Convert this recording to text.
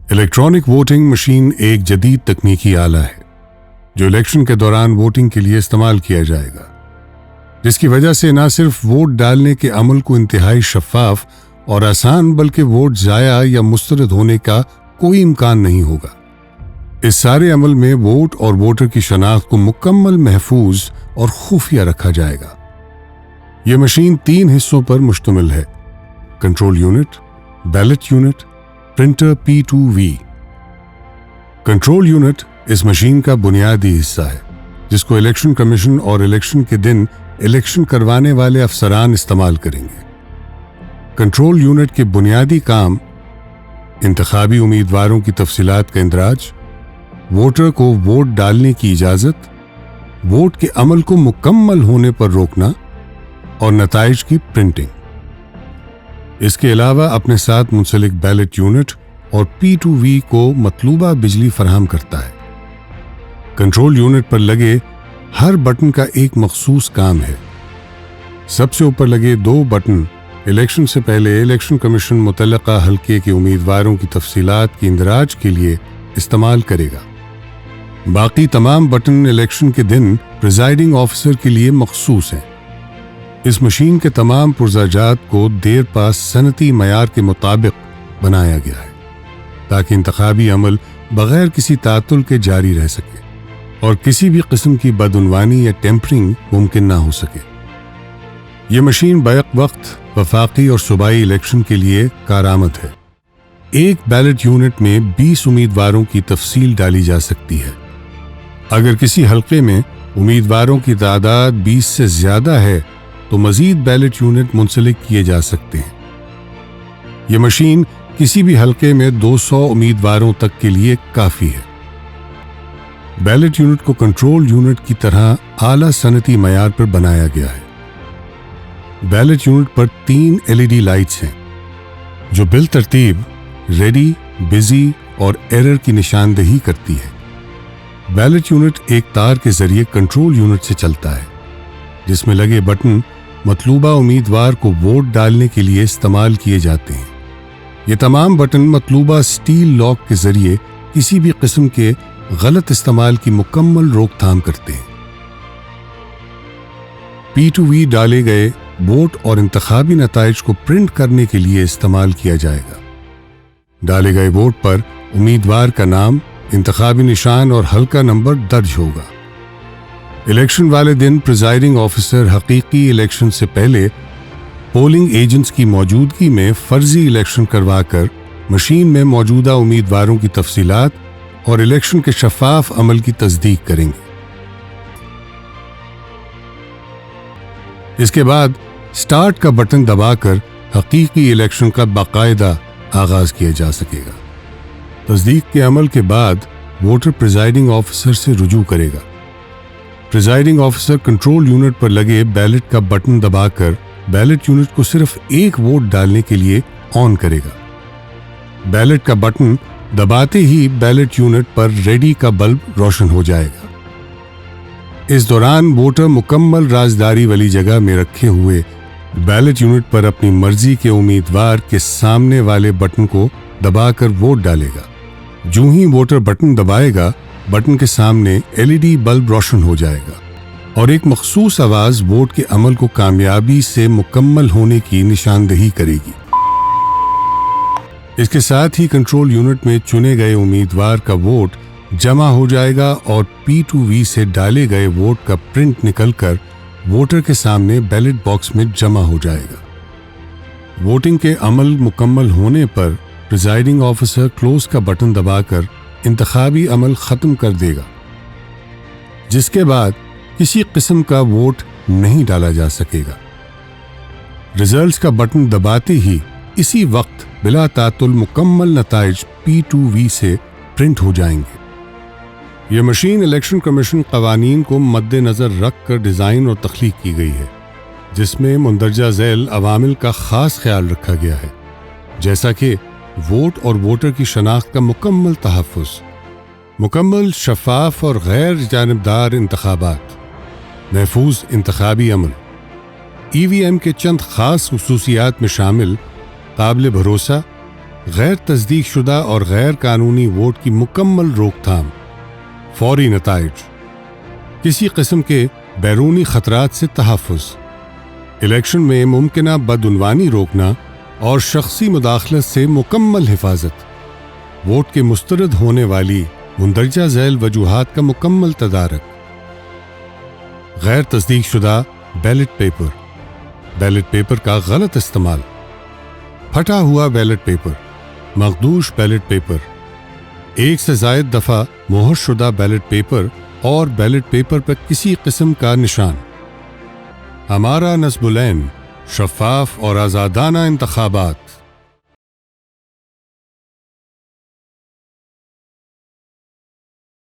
Electronic voting machine ایک جدید تکنیکی آلہ ہے جو الیکشن کے دوران ووٹنگ کے لیے استعمال کیا جائے گا، جس کی وجہ سے نہ صرف ووٹ ڈالنے کے عمل کو انتہائی شفاف اور آسان بلکہ ووٹ ضائع یا مسترد ہونے کا کوئی امکان نہیں ہوگا۔ اس سارے عمل میں ووٹ اور ووٹر کی شناخت کو مکمل محفوظ اور خفیہ رکھا جائے گا۔ یہ مشین 3 حصوں پر مشتمل ہے: control unit, belt unit, printer P2V۔ Control unit اس مشین کا بنیادی حصہ ہے جس کو الیکشن کمیشن اور الیکشن کے دن الیکشن کروانے والے افسران استعمال کریں گے۔ کنٹرول یونٹ کے بنیادی کام انتخابی امیدواروں کی تفصیلات کا اندراج، ووٹر کو ووٹ ڈالنے کی اجازت، ووٹ کے عمل کو مکمل ہونے پر روکنا اور نتائج کی پرنٹنگ۔ اس کے علاوہ اپنے ساتھ منسلک بیلٹ یونٹ اور P2V کو مطلوبہ بجلی فراہم کرتا ہے۔ کنٹرول یونٹ پر لگے ہر بٹن کا ایک مخصوص کام ہے۔ سب سے اوپر لگے 2 بٹن الیکشن سے پہلے الیکشن کمیشن متعلقہ حلقے کے امیدواروں کی تفصیلات کے اندراج کے لیے استعمال کرے گا۔ باقی تمام بٹن الیکشن کے دن پریزائڈنگ آفیسر کے لیے مخصوص ہیں۔ اس مشین کے تمام پرزاجات کو دیر پاس صنعتی معیار کے مطابق بنایا گیا ہے تاکہ انتخابی عمل بغیر کسی تعطل کے جاری رہ سکے اور کسی بھی قسم کی بدعنوانی یا ٹیمپرنگ ممکن نہ ہو سکے۔ یہ مشین بیک وقت وفاقی اور صوبائی الیکشن کے لیے کارآمد ہے۔ ایک بیلٹ یونٹ میں 20 امیدواروں کی تفصیل ڈالی جا سکتی ہے۔ اگر کسی حلقے میں امیدواروں کی تعداد 20 سے زیادہ ہے تو مزید بیلٹ یونٹ منسلک کیے جا سکتے ہیں۔ یہ مشین کسی بھی حلقے میں 200 امیدواروں تک کے لیے کافی ہے۔ بیلٹ یونٹ کو کنٹرول یونٹ کی طرح اعلیٰ صنعتی معیار پر بنایا گیا ہے۔ بیلٹ یونٹ پر 3 LED لائٹس ہیں جو بالترتیب ریڈی، بزی اور ایرر کی نشاندہی کرتی ہے۔ بیلٹ یونٹ ایک تار کے ذریعے کنٹرول یونٹ سے چلتا ہے جس میں لگے بٹن مطلوبہ امیدوار کو ووٹ ڈالنے کے لیے استعمال کیے جاتے ہیں۔ یہ تمام بٹن مطلوبہ سٹیل لاک کے ذریعے کسی بھی قسم کے غلط استعمال کی مکمل روک تھام کرتے ہیں۔ P2V ڈالے گئے ووٹ اور انتخابی نتائج کو پرنٹ کرنے کے لیے استعمال کیا جائے گا۔ ڈالے گئے ووٹ پر امیدوار کا نام، انتخابی نشان اور حلقہ نمبر درج ہوگا۔ الیکشن والے دن پریزائڈنگ آفیسر حقیقی الیکشن سے پہلے پولنگ ایجنٹس کی موجودگی میں فرضی الیکشن کروا کر مشین میں موجودہ امیدواروں کی تفصیلات اور الیکشن کے شفاف عمل کی تصدیق کریں گے۔ اس کے بعد سٹارٹ کا بٹن دبا کر حقیقی الیکشن کا باقاعدہ آغاز کیا جا سکے گا۔ تصدیق کے عمل کے بعد ووٹر پریزائڈنگ آفیسر سے رجوع کرے گا۔ پریزائڈنگ آفیسر کنٹرول یونٹ پر لگے بیلٹ کا بٹن دبا کر بیلٹ یونٹ کو صرف ایک ووٹ ڈالنے کے لیے آن کرے گا۔ بیلٹ کا بٹن دباتے ہی بیلٹ یونٹ پر ریڈی کا بلب روشن ہو جائے گا۔ اس دوران ووٹر مکمل رازداری والی جگہ میں رکھے ہوئے بیلٹ یونٹ پر اپنی مرضی کے امیدوار کے سامنے والے بٹن کو دبا کر ووٹ ڈالے گا۔ جو ہی ووٹر بٹن دبائے گا، بٹن کے سامنے LED بلب روشن ہو جائے گا اور ایک مخصوص آواز ووٹ کے عمل کو کامیابی سے مکمل ہونے کی نشاندہی کرے گی۔ اس کے ساتھ ہی کنٹرول یونٹ میں چنے گئے امیدوار کا ووٹ جمع ہو جائے گا اور P2V سے ڈالے گئے ووٹ کا پرنٹ نکل کر ووٹر کے سامنے بیلٹ باکس میں جمع ہو جائے گا۔ ووٹنگ کے عمل مکمل ہونے پر پریزائڈنگ آفیسر کلوز کا بٹن دبا کر انتخابی عمل ختم کر دے گا، جس کے بعد کسی قسم کا ووٹ نہیں ڈالا جا سکے گا۔ ریزلٹس کا بٹن دباتے ہی اسی وقت بلا تعطل مکمل نتائج P2V سے پرنٹ ہو جائیں گے۔ یہ مشین الیکشن کمیشن قوانین کو مد نظر رکھ کر ڈیزائن اور تخلیق کی گئی ہے، جس میں مندرجہ ذیل عوامل کا خاص خیال رکھا گیا ہے، جیسا کہ ووٹ اور ووٹر کی شناخت کا مکمل تحفظ، مکمل شفاف اور غیر جانبدار انتخابات، محفوظ انتخابی عمل، EVM کے چند خاص خصوصیات میں شامل قابل بھروسہ، غیر تصدیق شدہ اور غیر قانونی ووٹ کی مکمل روک تھام، فوری نتائج، کسی قسم کے بیرونی خطرات سے تحفظ، الیکشن میں ممکنہ بدعنوانی روکنا اور شخصی مداخلت سے مکمل حفاظت، ووٹ کے مسترد ہونے والی مندرجہ ذیل وجوہات کا مکمل تدارک، غیر تصدیق شدہ بیلٹ پیپر کا غلط استعمال، پھٹا ہوا بیلٹ پیپر، مخدوش بیلٹ پیپر، ایک سے زائد دفعہ مہر شدہ بیلٹ پیپر اور بیلٹ پیپر پر کسی قسم کا نشان۔ ہمارا نصب العین، شفاف اور آزادانہ انتخابات۔